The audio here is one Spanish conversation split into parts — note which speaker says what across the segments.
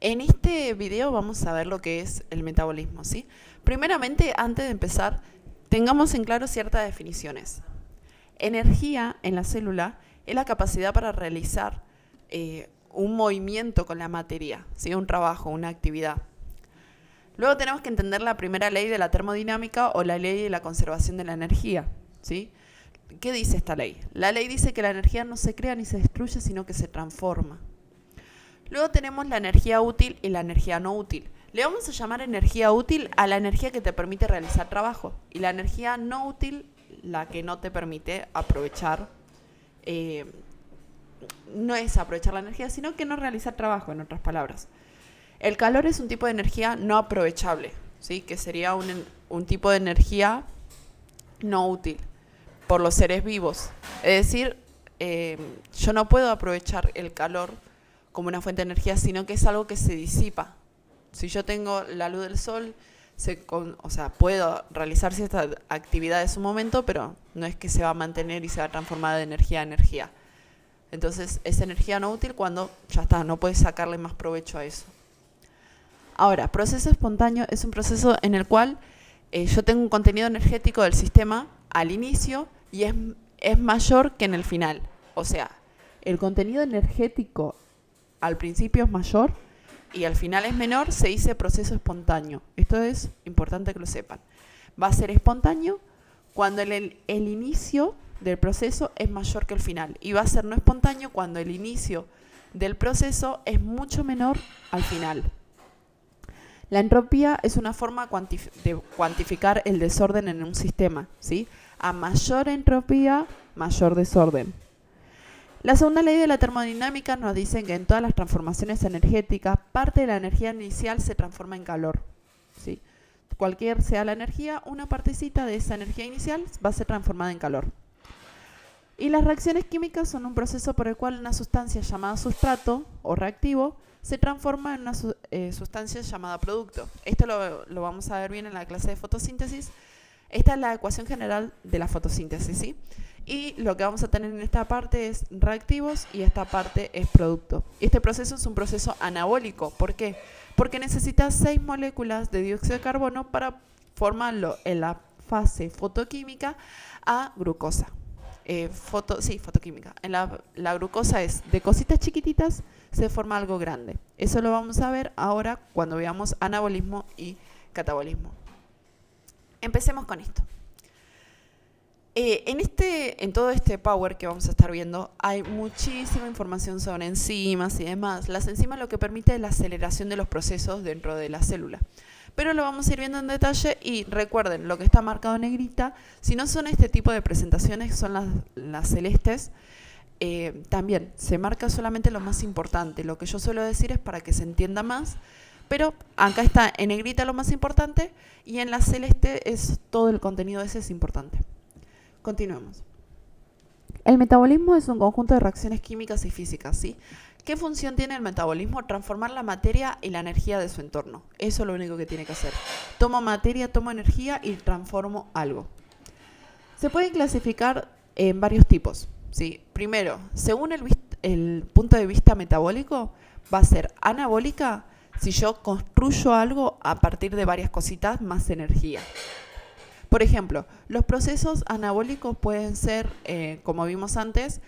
Speaker 1: En este video vamos a ver lo que es el metabolismo, ¿sí? Primeramente, antes de empezar, tengamos en claro ciertas definiciones. Energía en la célula es la capacidad para realizar un movimiento con la materia, ¿sí? Un trabajo, una actividad. Luego tenemos que entender la primera ley de la termodinámica o la ley de la conservación de la energía, ¿sí? ¿Qué dice esta ley? La ley dice que la energía no se crea ni se destruye, sino que se transforma. Luego tenemos la energía útil y la energía no útil. Le vamos a llamar energía útil a la energía que te permite realizar trabajo y la energía no útil la que no te permite aprovechar, no es aprovechar la energía, sino que no realizar trabajo, en otras palabras. El calor es un tipo de energía no aprovechable, ¿sí? Que sería un tipo de energía no útil por los seres vivos. Es decir, yo no puedo aprovechar el calor como una fuente de energía, sino que es algo que se disipa. Si yo tengo la luz del sol, puedo realizar cierta actividad en su momento, pero no es que se va a mantener y se va a transformar de energía a energía. Entonces es energía no útil cuando ya está, no puedes sacarle más provecho a eso. Ahora, proceso espontáneo es un proceso en el cual yo tengo un contenido energético del sistema al inicio y es mayor que en el final. O sea, el contenido energético al principio es mayor y al final es menor, se dice proceso espontáneo. Esto es importante que lo sepan. Va a ser espontáneo cuando el inicio del proceso es mayor que el final. Y va a ser no espontáneo cuando el inicio del proceso es mucho menor al final. La entropía es una forma de cuantificar el desorden en un sistema, ¿sí? A mayor entropía, mayor desorden. La segunda ley de la termodinámica nos dice que en todas las transformaciones energéticas, parte de la energía inicial se transforma en calor, ¿sí? Cualquier sea la energía, una partecita de esa energía inicial va a ser transformada en calor. Y las reacciones químicas son un proceso por el cual una sustancia llamada sustrato o reactivo se transforma en una sustancia llamada producto. Esto lo vamos a ver bien en la clase de fotosíntesis. Esta es la ecuación general de la fotosíntesis, ¿sí? Y lo que vamos a tener en esta parte es reactivos y esta parte es producto. Este proceso es un proceso anabólico. ¿Por qué? Porque necesita 6 moléculas de dióxido de carbono para formarlo en la fase fotoquímica a glucosa. Fotoquímica. La glucosa es de cositas chiquititas, se forma algo grande. Eso lo vamos a ver ahora cuando veamos anabolismo y catabolismo. Empecemos con esto. En todo este power que vamos a estar viendo hay muchísima información sobre enzimas y demás. Las enzimas lo que permite es la aceleración de los procesos dentro de la célula. Pero lo vamos a ir viendo en detalle y recuerden, lo que está marcado en negrita, si no son este tipo de presentaciones, son las celestes, también se marca solamente lo más importante. Lo que yo suelo decir es para que se entienda más, pero acá está en negrita lo más importante y en la celeste es todo el contenido ese es importante. Continuemos. El metabolismo es un conjunto de reacciones químicas y físicas, ¿sí? ¿Qué función tiene el metabolismo? Transformar la materia y la energía de su entorno. Eso es lo único que tiene que hacer. Tomo materia, tomo energía y transformo algo. Se pueden clasificar en varios tipos, ¿sí? Primero, según el punto de vista metabólico, va a ser anabólica si yo construyo algo a partir de varias cositas más energía. Por ejemplo, los procesos anabólicos pueden ser, como vimos antes,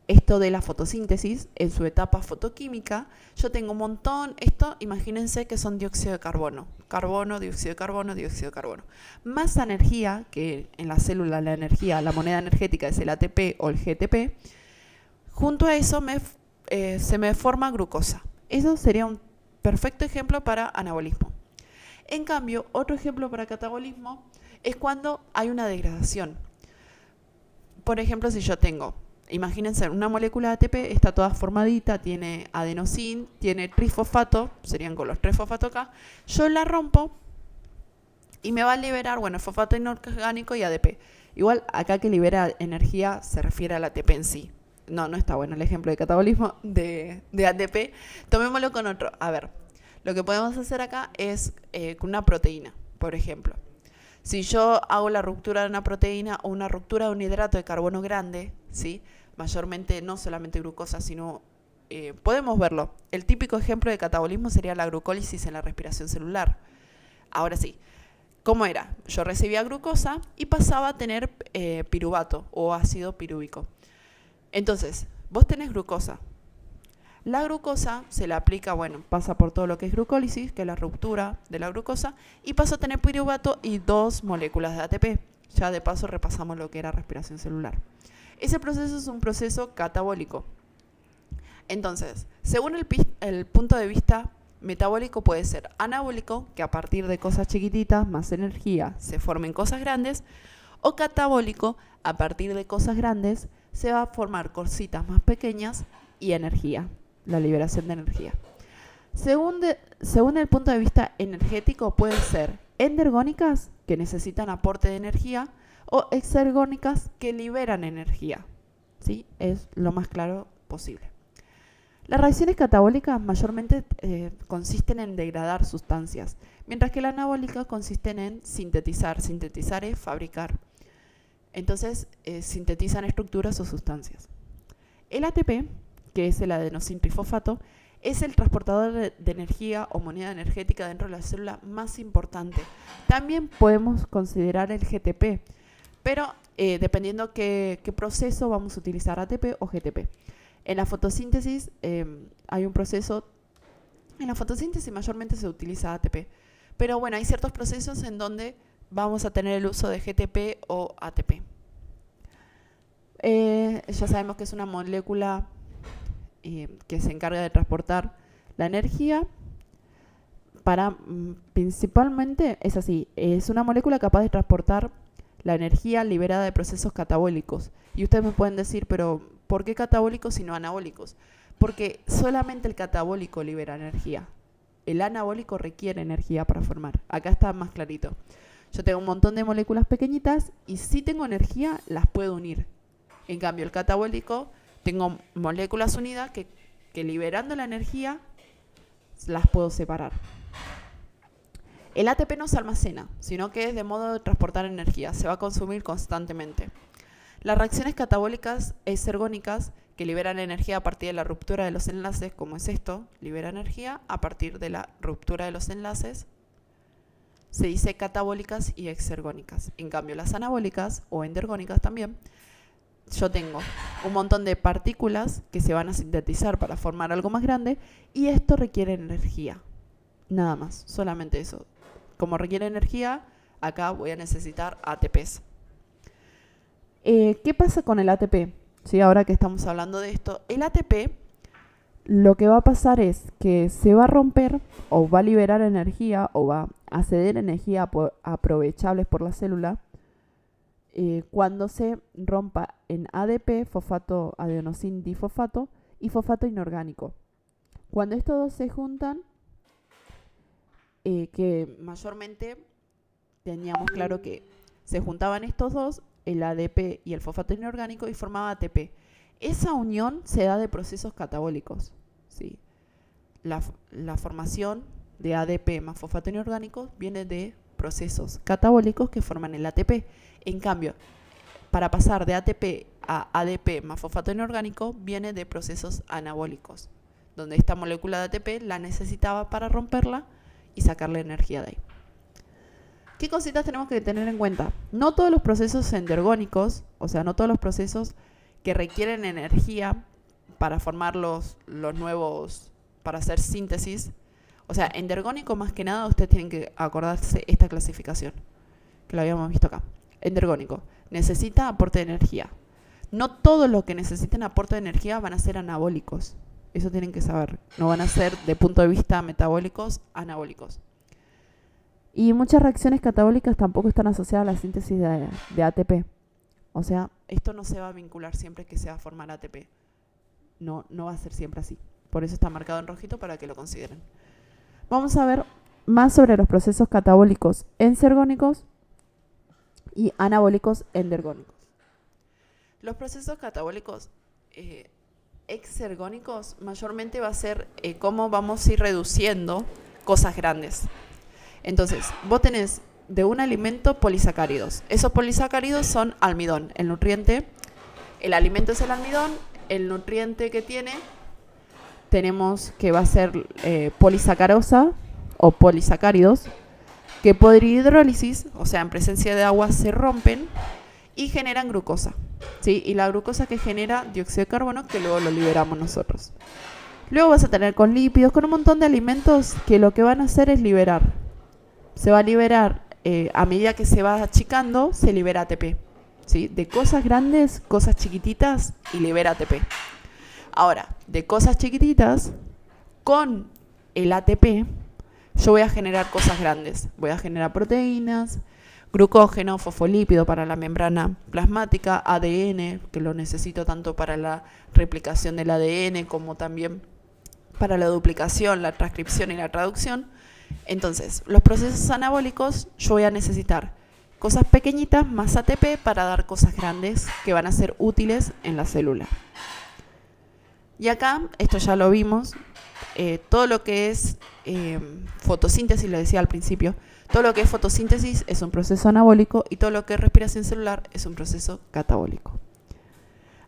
Speaker 1: esto de la fotosíntesis en su etapa fotoquímica. Yo tengo un montón, imagínense que son dióxido de carbono, dióxido de carbono, dióxido de carbono. Más energía, que en la célula la moneda energética es el ATP o el GTP, junto a eso se me forma glucosa. Eso sería un perfecto ejemplo para anabolismo. En cambio, otro ejemplo para catabolismo es cuando hay una degradación. Por ejemplo, si yo tengo, imagínense, una molécula de ATP está toda formadita, tiene adenosín, tiene trifosfato, serían con los 3 fosfatos acá, yo la rompo y me va a liberar, fosfato inorgánico y ADP. Igual acá que libera energía se refiere al ATP en sí. No está bueno el ejemplo de catabolismo de ATP. Tomémoslo con otro. A ver, lo que podemos hacer acá es con una proteína, por ejemplo. Si yo hago la ruptura de una proteína o una ruptura de un hidrato de carbono grande, ¿sí? Mayormente no solamente glucosa, sino podemos verlo. El típico ejemplo de catabolismo sería la glucólisis en la respiración celular. Ahora sí, ¿cómo era? Yo recibía glucosa y pasaba a tener piruvato o ácido pirúvico. Entonces, vos tenés glucosa. La glucosa se le aplica, pasa por todo lo que es glucólisis, que es la ruptura de la glucosa, y pasa a tener piruvato y 2 moléculas de ATP. Ya de paso repasamos lo que era respiración celular. Ese proceso es un proceso catabólico. Entonces, según el punto de vista metabólico, puede ser anabólico, que a partir de cosas chiquititas más energía se formen cosas grandes, o catabólico, a partir de cosas grandes se va a formar cositas más pequeñas y energía, la liberación de energía. Según el punto de vista energético, pueden ser endergónicas, que necesitan aporte de energía, o exergónicas, que liberan energía. ¿Sí? Es lo más claro posible. Las reacciones catabólicas mayormente consisten en degradar sustancias, mientras que las anabólicas consisten en sintetizar. Sintetizar es fabricar. Entonces, sintetizan estructuras o sustancias. El ATP, que es el adenosintrifosfato, es el transportador de energía o moneda energética dentro de la célula más importante. También podemos considerar el GTP, pero dependiendo qué proceso vamos a utilizar ATP o GTP. En la fotosíntesis hay un proceso, en la fotosíntesis mayormente se utiliza ATP, pero hay ciertos procesos en donde vamos a tener el uso de GTP o ATP. Ya sabemos que es una molécula que se encarga de transportar la energía principalmente, es así, es una molécula capaz de transportar la energía liberada de procesos catabólicos. Y ustedes me pueden decir, pero ¿por qué catabólicos y no anabólicos? Porque solamente el catabólico libera energía. El anabólico requiere energía para formar. Acá está más clarito. Yo tengo un montón de moléculas pequeñitas y si tengo energía, las puedo unir. En cambio, el catabólico, tengo moléculas unidas que liberando la energía las puedo separar. El ATP no se almacena, sino que es de modo de transportar energía. Se va a consumir constantemente. Las reacciones catabólicas exergónicas, que liberan energía a partir de la ruptura de los enlaces, como es esto, libera energía a partir de la ruptura de los enlaces, se dice catabólicas y exergónicas. En cambio, las anabólicas o endergónicas también, yo tengo un montón de partículas que se van a sintetizar para formar algo más grande y esto requiere energía. Nada más, solamente eso. Como requiere energía, acá voy a necesitar ATPs. ¿Qué pasa con el ATP? ¿Sí? Ahora que estamos hablando de esto, el ATP lo que va a pasar es que se va a romper o va a liberar energía o va a ceder energía aprovechables por la célula cuando se rompa en ADP, fosfato adenosin difosfato y fosfato inorgánico. Cuando estos dos se juntan, que mayormente teníamos claro que se juntaban estos dos, el ADP y el fosfato inorgánico, y formaba ATP. Esa unión se da de procesos catabólicos. ¿Sí? La formación de ADP más fosfato inorgánico viene de procesos catabólicos que forman el ATP. En cambio, para pasar de ATP a ADP más fosfato inorgánico viene de procesos anabólicos, donde esta molécula de ATP la necesitaba para romperla y sacarle energía de ahí. ¿Qué cositas tenemos que tener en cuenta? No todos los procesos endergónicos, o sea, no todos los procesos que requieren energía para formar los nuevos, para hacer síntesis. O sea, endergónico más que nada, ustedes tienen que acordarse esta clasificación, que lo habíamos visto acá. Endergónico, necesita aporte de energía. No todos los que necesiten aporte de energía van a ser anabólicos. Eso tienen que saber. No van a ser, de punto de vista metabólicos, anabólicos. Y muchas reacciones catabólicas tampoco están asociadas a la síntesis de ATP. O sea, esto no se va a vincular siempre que se va a formar ATP. No va a ser siempre así. Por eso está marcado en rojito para que lo consideren. Vamos a ver más sobre los procesos catabólicos exergónicos y anabólicos endergónicos. Los procesos catabólicos exergónicos mayormente va a ser cómo vamos a ir reduciendo cosas grandes. Entonces, vos tenés de un alimento polisacáridos. Esos polisacáridos son almidón, el nutriente. El alimento es el almidón, el nutriente que tiene tenemos que va a ser polisacarosa o polisacáridos, que por hidrólisis, o sea, en presencia de agua, se rompen y generan glucosa, ¿sí? Y la glucosa que genera dióxido de carbono, que luego lo liberamos nosotros. Luego vas a tener con lípidos, con un montón de alimentos que lo que van a hacer es liberar. Se va a liberar, a medida que se va achicando, se libera ATP, ¿sí? De cosas grandes, cosas chiquititas y libera ATP. Ahora, de cosas chiquititas, con el ATP, yo voy a generar cosas grandes. Voy a generar proteínas, glucógeno, fosfolípido para la membrana plasmática, ADN, que lo necesito tanto para la replicación del ADN como también para la duplicación, la transcripción y la traducción. Entonces, los procesos anabólicos, yo voy a necesitar cosas pequeñitas más ATP para dar cosas grandes que van a ser útiles en la célula. Y acá, esto ya lo vimos, todo lo que es fotosíntesis, lo decía al principio, todo lo que es fotosíntesis es un proceso anabólico y todo lo que es respiración celular es un proceso catabólico.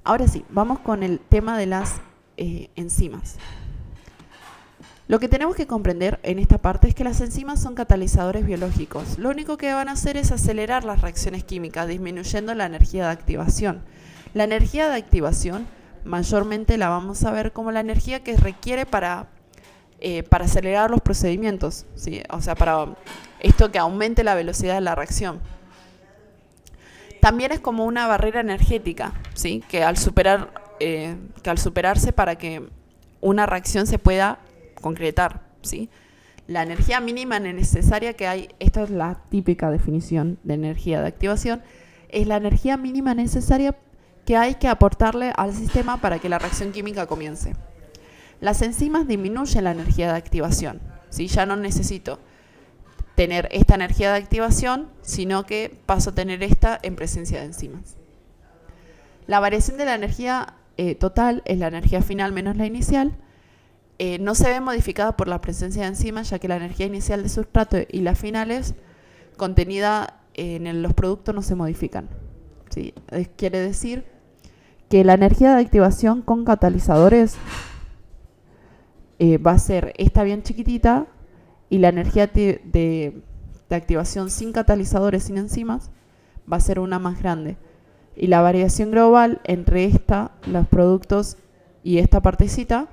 Speaker 1: Ahora sí, vamos con el tema de las enzimas. Lo que tenemos que comprender en esta parte es que las enzimas son catalizadores biológicos. Lo único que van a hacer es acelerar las reacciones químicas, disminuyendo la energía de activación. La energía de activación mayormente la vamos a ver como la energía que requiere para acelerar los procedimientos, ¿sí? O sea, para esto que aumente la velocidad de la reacción. También es como una barrera energética, ¿sí? Que al superarse para que una reacción se pueda concretar, ¿sí? La energía mínima necesaria que hay, esta es la típica definición de energía de activación, es la energía mínima necesaria que hay que aportarle al sistema para que la reacción química comience. Las enzimas disminuyen la energía de activación, ¿sí? Ya no necesito tener esta energía de activación, sino que paso a tener esta en presencia de enzimas. La variación de la energía total es la energía final menos la inicial. No se ve modificada por la presencia de enzimas, ya que la energía inicial de sustrato y las finales contenida en los productos no se modifican, ¿sí? Quiere decir que la energía de activación con catalizadores va a ser esta bien chiquitita y la energía de activación sin catalizadores, sin enzimas, va a ser una más grande. Y la variación global entre los productos y esta partecita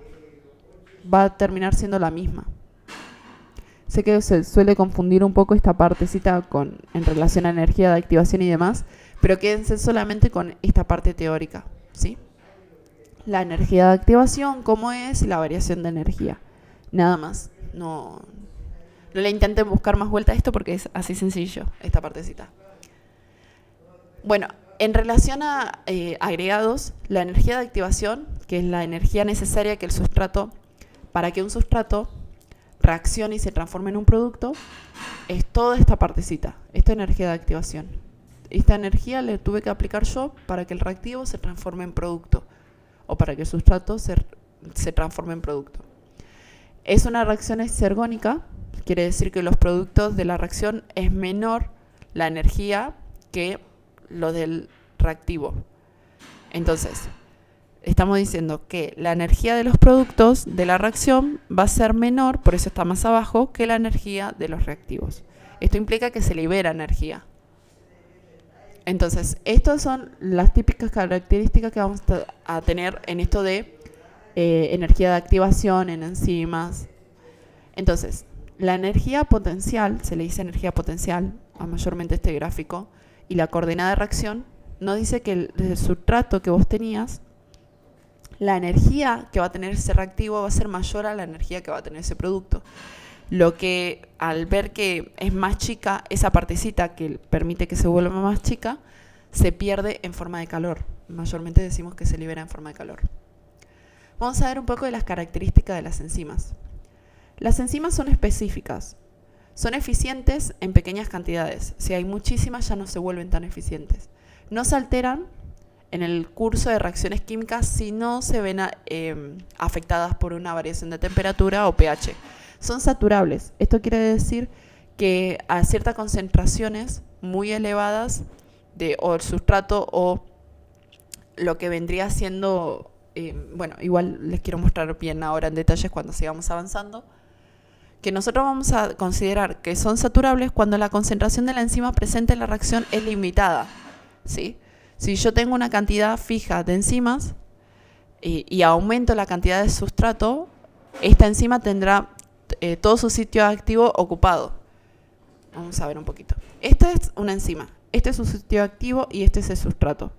Speaker 1: va a terminar siendo la misma. Sé que se suele confundir un poco esta partecita en relación a energía de activación y demás, pero quédense solamente con esta parte teórica, ¿sí? La energía de activación, cómo es, y la variación de energía. Nada más. No le intenten buscar más vuelta a esto porque es así sencillo, esta partecita. Bueno, en relación a agregados, la energía de activación, que es la energía necesaria para que un sustrato reaccione y se transforme en un producto, es toda esta partecita. Esta energía de activación. Esta energía le tuve que aplicar yo para que el reactivo se transforme en producto o para que el sustrato se transforme en producto. Es una reacción exergónica, quiere decir que los productos de la reacción es menor la energía que lo del reactivo. Entonces, estamos diciendo que la energía de los productos de la reacción va a ser menor, por eso está más abajo, que la energía de los reactivos. Esto implica que se libera energía. Entonces, estas son las típicas características que vamos a tener en esto de energía de activación en enzimas. Entonces, la energía potencial, se le dice energía potencial a mayormente este gráfico, y la coordenada de reacción nos dice que el sustrato que vos tenías, la energía que va a tener ese reactivo va a ser mayor a la energía que va a tener ese producto. Lo que al ver que es más chica, esa partecita que permite que se vuelva más chica, se pierde en forma de calor. Mayormente decimos que se libera en forma de calor. Vamos a ver un poco de las características de las enzimas. Las enzimas son específicas. Son eficientes en pequeñas cantidades. Si hay muchísimas ya no se vuelven tan eficientes. No se alteran en el curso de reacciones químicas si no se ven afectadas por una variación de temperatura o pH. Son saturables. Esto quiere decir que a ciertas concentraciones muy elevadas o el sustrato o lo que vendría siendo bueno, igual les quiero mostrar bien ahora en detalles cuando sigamos avanzando, que nosotros vamos a considerar que son saturables cuando la concentración de la enzima presente en la reacción es limitada, ¿sí? Si yo tengo una cantidad fija de enzimas y aumento la cantidad de sustrato, esta enzima tendrá todo su sitio activo ocupado. Vamos a ver un poquito. Esta es una enzima, este es su sitio activo y este es el sustrato.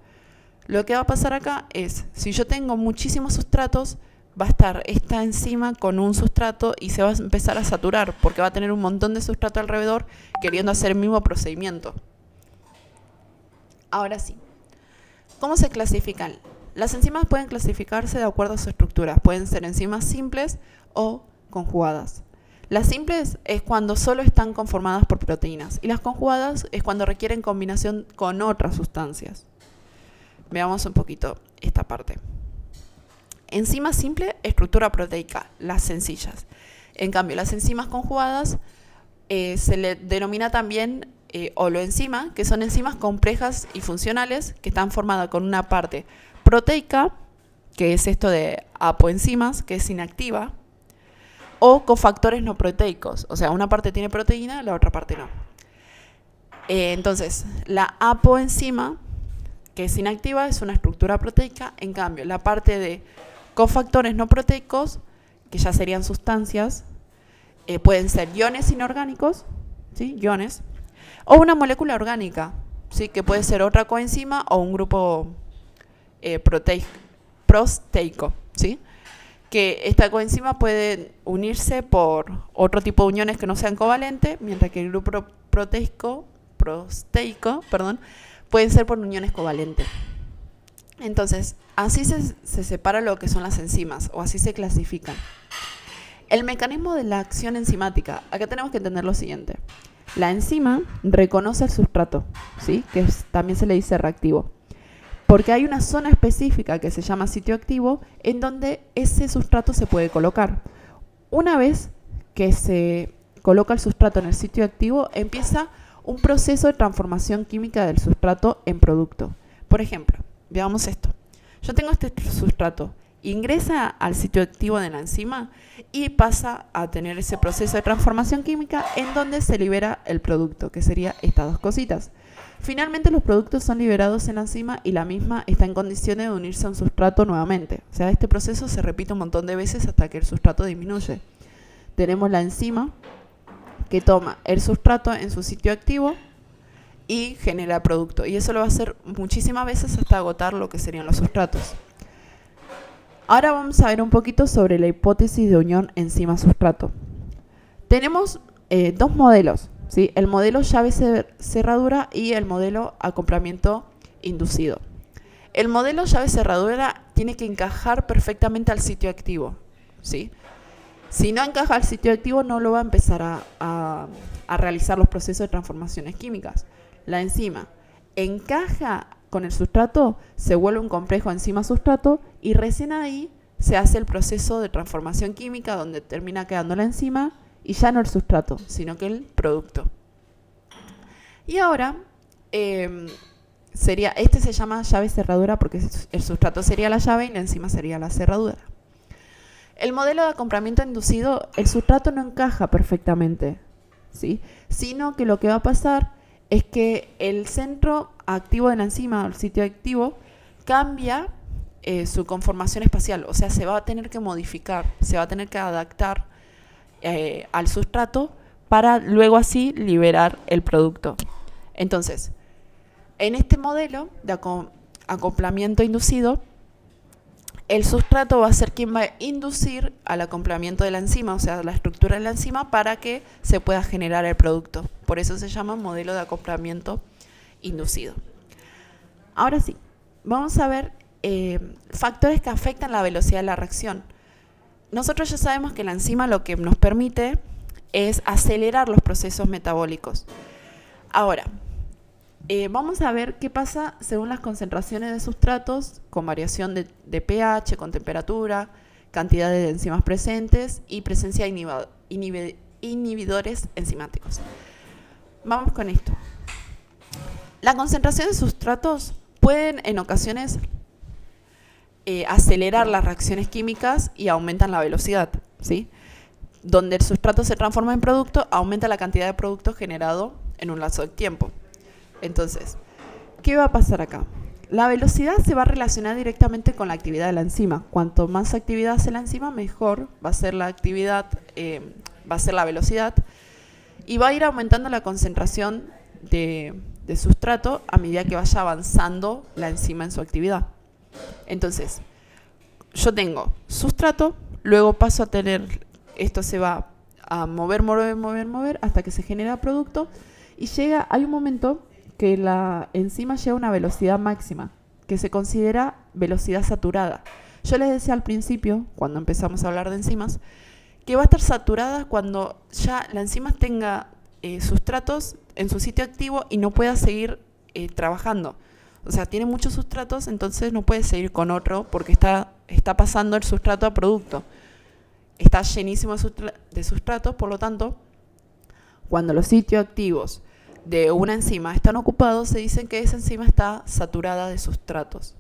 Speaker 1: Lo que va a pasar acá es, si yo tengo muchísimos sustratos, va a estar esta enzima con un sustrato y se va a empezar a saturar porque va a tener un montón de sustrato alrededor queriendo hacer el mismo procedimiento. Ahora sí, ¿cómo se clasifican? Las enzimas pueden clasificarse de acuerdo a su estructura. Pueden ser enzimas simples o conjugadas. Las simples es cuando solo están conformadas por proteínas y las conjugadas es cuando requieren combinación con otras sustancias. Veamos un poquito esta parte. Enzima simple, estructura proteica, las sencillas. En cambio, las enzimas conjugadas se le denomina también holoenzima, que son enzimas complejas y funcionales que están formadas con una parte proteica, que es esto de apoenzimas, que es inactiva, o cofactores no proteicos, o sea, una parte tiene proteína, la otra parte no. Entonces, la apoenzima, que es inactiva, es una estructura proteica. En cambio, la parte de cofactores no proteicos, que ya serían sustancias, pueden ser iones inorgánicos, ¿sí? Iones, o una molécula orgánica, ¿sí? Que puede ser otra coenzima o un grupo proteico, ¿sí? Que esta coenzima puede unirse por otro tipo de uniones que no sean covalentes, mientras que el grupo proteico, pueden ser por uniones covalentes. Entonces, así se separa lo que son las enzimas, o así se clasifican. El mecanismo de la acción enzimática. Acá tenemos que entender lo siguiente. La enzima reconoce el sustrato, ¿sí? Que también se le dice reactivo. Porque hay una zona específica que se llama sitio activo en donde ese sustrato se puede colocar. Una vez que se coloca el sustrato en el sitio activo, empieza un proceso de transformación química del sustrato en producto. Por ejemplo, veamos esto. Yo tengo este sustrato, ingresa al sitio activo de la enzima y pasa a tener ese proceso de transformación química en donde se libera el producto, que sería estas dos cositas. Finalmente los productos son liberados en la enzima y la misma está en condiciones de unirse a un sustrato nuevamente. O sea, este proceso se repite un montón de veces hasta que el sustrato disminuye. Tenemos la enzima que toma el sustrato en su sitio activo y genera producto. Y eso lo va a hacer muchísimas veces hasta agotar lo que serían los sustratos. Ahora vamos a ver un poquito sobre la hipótesis de unión enzima-sustrato. Tenemos dos modelos, ¿sí? El modelo llave-cerradura y el modelo acoplamiento inducido. El modelo llave-cerradura tiene que encajar perfectamente al sitio activo, ¿sí? Si no encaja al sitio activo, no lo va a empezar a realizar los procesos de transformaciones químicas. La enzima encaja con el sustrato, se vuelve un complejo enzima-sustrato y recién ahí se hace el proceso de transformación química donde termina quedando la enzima y ya no el sustrato, sino que el producto. Y ahora, este se llama llave-cerradura porque el sustrato sería la llave y la enzima sería la cerradura. El modelo de acoplamiento inducido, el sustrato no encaja perfectamente, ¿sí? Sino que lo que va a pasar es que el centro activo de la enzima, el sitio activo, cambia su conformación espacial, o sea, se va a tener que modificar, se va a tener que adaptar al sustrato para luego así liberar el producto. Entonces, en este modelo de acoplamiento inducido, el sustrato va a ser quien va a inducir al acoplamiento de la enzima, o sea, la estructura de la enzima, para que se pueda generar el producto. Por eso se llama modelo de acoplamiento inducido. Ahora sí, vamos a ver factores que afectan la velocidad de la reacción. Nosotros ya sabemos que la enzima lo que nos permite es acelerar los procesos metabólicos. Ahora, vamos a ver qué pasa según las concentraciones de sustratos con variación de pH, con temperatura, cantidad de enzimas presentes y presencia de inhibidores enzimáticos. Vamos con esto. La concentración de sustratos pueden en ocasiones acelerar las reacciones químicas y aumentan la velocidad, ¿sí? Donde el sustrato se transforma en producto, aumenta la cantidad de producto generado en un lapso de tiempo. Entonces, ¿qué va a pasar acá? La velocidad se va a relacionar directamente con la actividad de la enzima. Cuanto más actividad hace la enzima, mejor va a ser la actividad, va a ser la velocidad, y va a ir aumentando la concentración de sustrato a medida que vaya avanzando la enzima en su actividad. Entonces, yo tengo sustrato, luego paso a tener, esto se va a mover hasta que se genera producto, y hay un momento que la enzima llega a una velocidad máxima, que se considera velocidad saturada. Yo les decía al principio, cuando empezamos a hablar de enzimas, que va a estar saturada cuando ya la enzima tenga sustratos en su sitio activo y no pueda seguir trabajando. O sea, tiene muchos sustratos, entonces no puede seguir con otro porque está pasando el sustrato a producto. Está llenísimo de sustratos, por lo tanto, cuando los sitios activos de una enzima están ocupados, se dice que esa enzima está saturada de sustratos.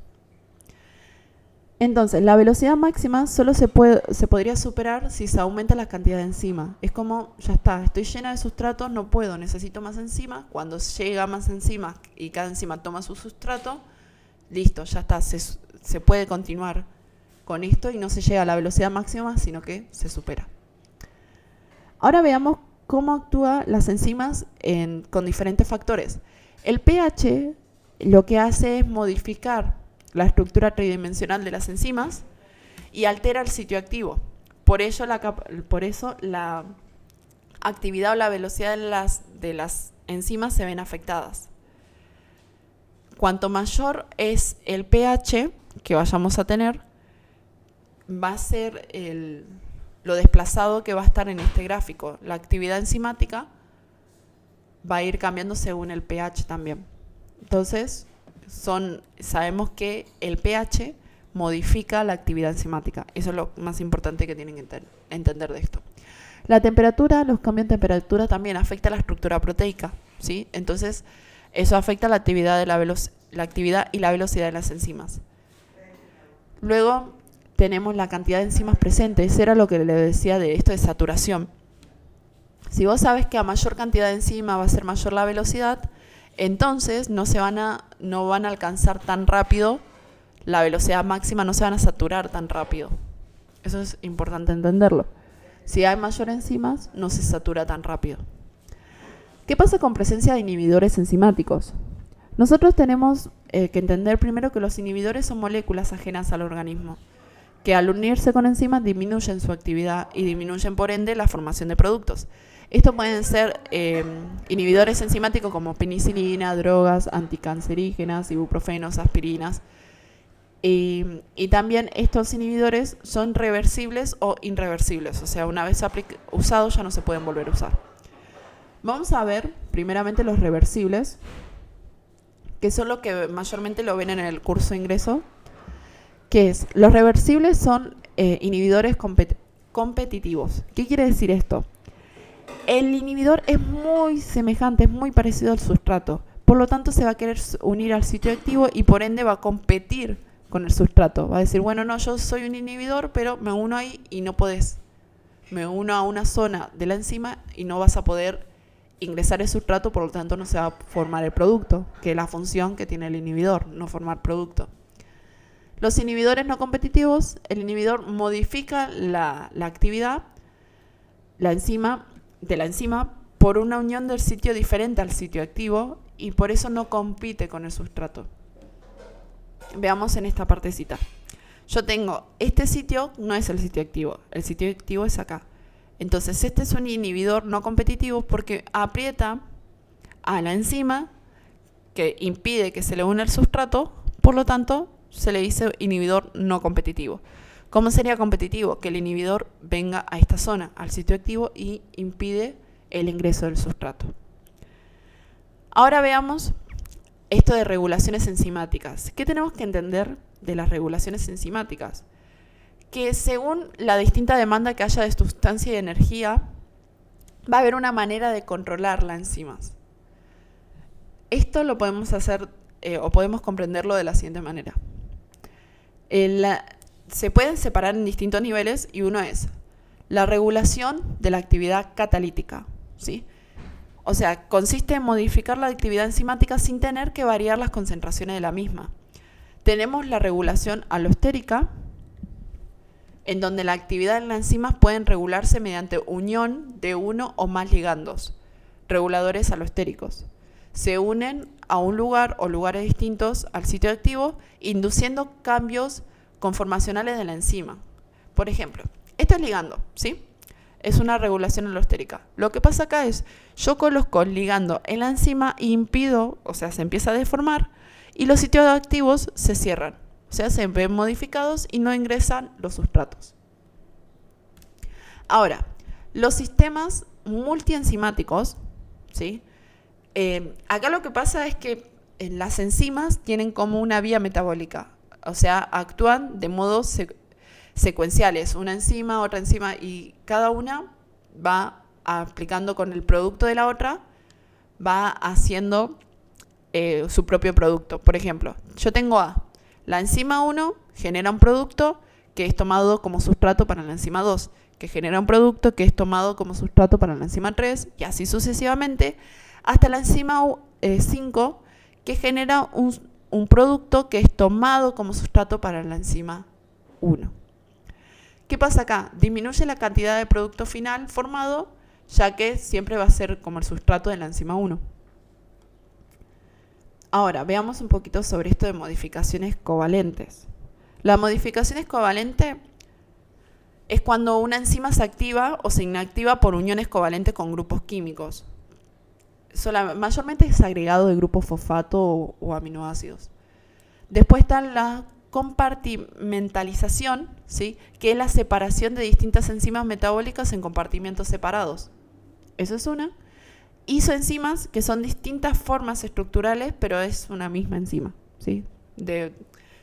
Speaker 1: Entonces, la velocidad máxima solo se podría superar si se aumenta la cantidad de enzima. Es como, ya está, estoy llena de sustratos, no puedo, necesito más enzima. Cuando llega más enzima y cada enzima toma su sustrato, listo, ya está, se puede continuar con esto y no se llega a la velocidad máxima, sino que se supera. Ahora veamos cómo actúan las enzimas con diferentes factores. El pH lo que hace es modificar la estructura tridimensional de las enzimas y altera el sitio activo. Por eso la actividad o la velocidad de las enzimas se ven afectadas. Cuanto mayor es el pH que vayamos a tener, va a ser lo desplazado que va a estar en este gráfico. La actividad enzimática va a ir cambiando según el pH también. Entonces, sabemos que el pH modifica la actividad enzimática. Eso es lo más importante que tienen que entender de esto. La temperatura, los cambios de temperatura también afectan la estructura proteica, ¿sí? Entonces, eso afecta la actividad y la velocidad de las enzimas. Luego tenemos la cantidad de enzimas presentes. Eso era lo que le decía de esto de saturación. Si vos sabes que a mayor cantidad de enzima va a ser mayor la velocidad, entonces no van a alcanzar tan rápido la velocidad máxima, no se van a saturar tan rápido. Eso es importante entenderlo. Si hay mayor enzimas, no se satura tan rápido. ¿Qué pasa con presencia de inhibidores enzimáticos? Nosotros tenemos que entender primero que los inhibidores son moléculas ajenas al organismo, que al unirse con enzimas disminuyen su actividad y disminuyen por ende la formación de productos. Estos pueden ser inhibidores enzimáticos como penicilina, drogas, anticancerígenas, ibuprofenos, aspirinas. Y también estos inhibidores son reversibles o irreversibles, o sea, una vez usados ya no se pueden volver a usar. Vamos a ver primeramente los reversibles, que son lo que mayormente lo ven en el curso de ingreso, que es, los reversibles son inhibidores competitivos. ¿Qué quiere decir esto? El inhibidor es muy semejante, es muy parecido al sustrato, por lo tanto se va a querer unir al sitio activo y por ende va a competir con el sustrato. Va a decir, bueno, no, yo soy un inhibidor, pero me uno ahí y no podés. Me uno a una zona de la enzima y no vas a poder ingresar el sustrato, por lo tanto no se va a formar el producto, que es la función que tiene el inhibidor, no formar producto. Los inhibidores no competitivos, el inhibidor modifica la actividad de la enzima por una unión del sitio diferente al sitio activo y por eso no compite con el sustrato. Veamos en esta partecita. Yo tengo este sitio, no es el sitio activo es acá. Entonces este es un inhibidor no competitivo porque aprieta a la enzima que impide que se le una el sustrato, por lo tanto se le dice inhibidor no competitivo. ¿Cómo sería competitivo? Que el inhibidor venga a esta zona, al sitio activo, y impide el ingreso del sustrato. Ahora veamos esto de regulaciones enzimáticas. ¿Qué tenemos que entender de las regulaciones enzimáticas? Que según la distinta demanda que haya de sustancia y energía, va a haber una manera de controlar las enzimas. Esto lo podemos hacer o podemos comprenderlo de la siguiente manera. Se pueden separar en distintos niveles y uno es la regulación de la actividad catalítica, ¿sí? O sea, consiste en modificar la actividad enzimática sin tener que variar las concentraciones de la misma. Tenemos la regulación alostérica, en donde la actividad en las enzimas pueden regularse mediante unión de uno o más ligandos, reguladores alostéricos. Se unen a un lugar o lugares distintos al sitio activo, induciendo cambios conformacionales de la enzima. Por ejemplo, esto es ligando, ¿sí? Es una regulación alostérica. Lo que pasa acá es, yo coloco el ligando en la enzima e impido, o sea, se empieza a deformar, y los sitios activos se cierran. O sea, se ven modificados y no ingresan los sustratos. Ahora, los sistemas multienzimáticos, ¿sí? Acá lo que pasa es que las enzimas tienen como una vía metabólica. O sea, actúan de modo secuenciales, una enzima, otra enzima, y cada una va aplicando con el producto de la otra, va haciendo su propio producto. Por ejemplo, yo tengo la enzima 1 genera un producto que es tomado como sustrato para la enzima 2, que genera un producto que es tomado como sustrato para la enzima 3, y así sucesivamente, hasta la enzima 5, que genera un producto que es tomado como sustrato para la enzima 1. ¿Qué pasa acá? Disminuye la cantidad de producto final formado, ya que siempre va a ser como el sustrato de la enzima 1. Ahora, veamos un poquito sobre esto de modificaciones covalentes. La modificación covalente es cuando una enzima se activa o se inactiva por uniones covalentes con grupos químicos. Mayormente es agregado de grupos fosfato o aminoácidos. Después está la compartimentalización, ¿sí? Que es la separación de distintas enzimas metabólicas en compartimentos separados. Eso es una. Isoenzimas, que son distintas formas estructurales, pero es una misma enzima, ¿sí?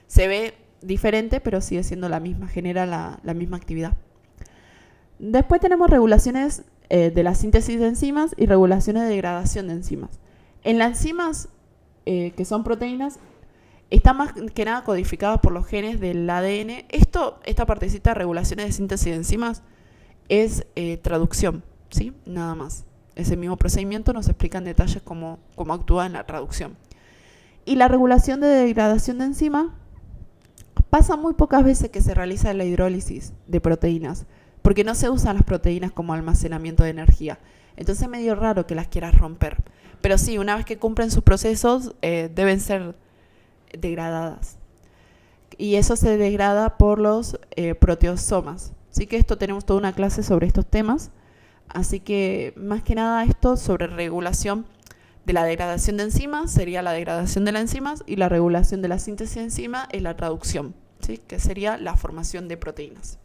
Speaker 1: Se ve diferente, pero sigue siendo la misma, genera la misma actividad. Después tenemos regulaciones de la síntesis de enzimas y regulaciones de degradación de enzimas. En las enzimas, que son proteínas, están más que nada codificadas por los genes del ADN. Esta partecita de regulaciones de síntesis de enzimas es traducción, ¿sí? Nada más. Ese mismo procedimiento nos explica en detalles cómo actúa en la traducción. Y la regulación de degradación de enzima pasa muy pocas veces que se realiza la hidrólisis de proteínas, porque no se usan las proteínas como almacenamiento de energía. Entonces es medio raro que las quieras romper. Pero sí, una vez que cumplen sus procesos, deben ser degradadas. Y eso se degrada por los proteosomas. Así que tenemos toda una clase sobre estos temas. Así que más que nada esto sobre regulación de la degradación de enzimas sería la degradación de las enzimas, y la regulación de la síntesis de enzima es la traducción, ¿sí? Que sería la formación de proteínas.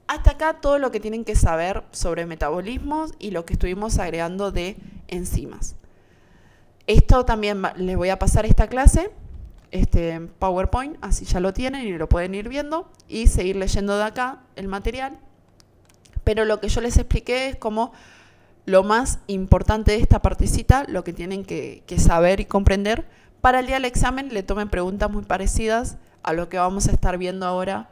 Speaker 1: Hasta acá todo lo que tienen que saber sobre metabolismos y lo que estuvimos agregando de enzimas. Esto también les voy a pasar esta clase en PowerPoint, así ya lo tienen y lo pueden ir viendo y seguir leyendo de acá el material. Pero lo que yo les expliqué es como lo más importante de esta partecita, lo que tienen que saber y comprender. Para el día del examen le tomen preguntas muy parecidas a lo que vamos a estar viendo ahora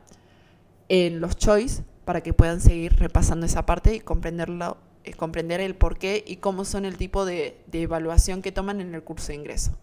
Speaker 1: en los choice, para que puedan seguir repasando esa parte y comprender el porqué y cómo son el tipo de evaluación que toman en el curso de ingreso.